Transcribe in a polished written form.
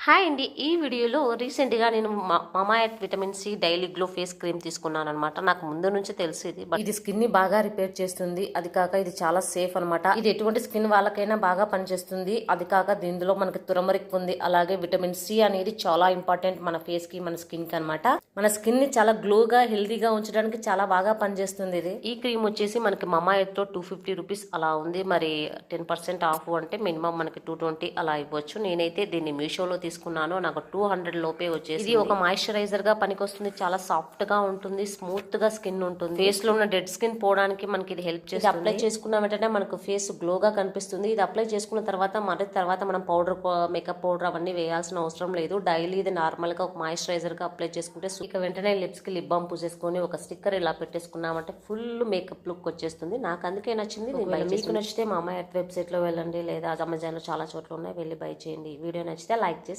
Hi అండి. ఈ వీడియోలో రీసెంట్‌గా నేను Mamaearth vitamin C daily glow face cream తీసుకున్నాననమాట. నాకు ముందు నుంచి తెలుసు ఇది. ఇది స్కిన్ ని బాగా రిపేర్ చేస్తుంది. అది కాక ఇది చాలా సేఫ్ అన్నమాట. ఇది ఎటువంటి స్కిన్ వాళ్ళకైనా బాగా పనిచేస్తుంది. అది కాక దీనిలో మనకి తురమరిక్ ఉంది. అలాగే విటమిన్ సి అనేది చాలా ఇంపార్టెంట్ మన ఫేస్ కి, మన స్కిన్ కి అన్నమాట. మన స్కిన్ ని చాలా గ్లోగా, హెల్దీగా ఉంచడానికి చాలా బాగా పనిచేస్తుంది ఇది. ఈ క్రీమ్ వచ్చేసి మనకి మామా ఎర్త్ లో 250 రూపీస్ అలా ఉంది. మరి 10% ఆఫ్ అంటే మినిమం మనకి 220 అలా ఇవ్వచ్చు. నేనైతే దీన్ని మీషోలో తీసుకున్నాను. నాకు 200 లోపే వచ్చేసి. ఇది ఒక మాయిశ్చరైజర్ గా పనికొస్తుంది. చాలా సాఫ్ట్ గా ఉంటుంది, స్మూత్ గా స్కిన్ ఉంటుంది. ఫేస్ లో ఉన్న డెడ్ స్కిన్ పోవడానికి మనకి ఇది హెల్ప్ చేస్తుంది. అప్లై చేసుకున్న వెంటనే మనకు ఫేస్ గ్లోగా కనిపిస్తుంది. ఇది అప్లై చేసుకున్న తర్వాత మనం పౌడర్, మేకప్ పౌడర్ అవన్నీ వేయాల్సిన అవసరం లేదు. డైలీ ఇది నార్మల్ గా ఒక మాయిశ్చరైజర్ గా అప్లై చేసుకుంటే ఇక వెంటనే లిప్స్ కి లిప్ బామ్ పూసేసుకొని ఒక స్టిక్కర్ ఇలా పెట్టేసుకున్నామంటే ఫుల్ మేకప్ లుక్ వచ్చేస్తుంది. నాకు అందుకే నచ్చింది. మీకు నచ్చితే మామా ఎర్త్ వెబ్సైట్ లో వెళ్ళండి, లేదా అమెజాన్ లో చాలా చోట్ల ఉన్నాయి, వెళ్ళి బై చేయండి. వీడియో నచ్చితే లైక్ చేసి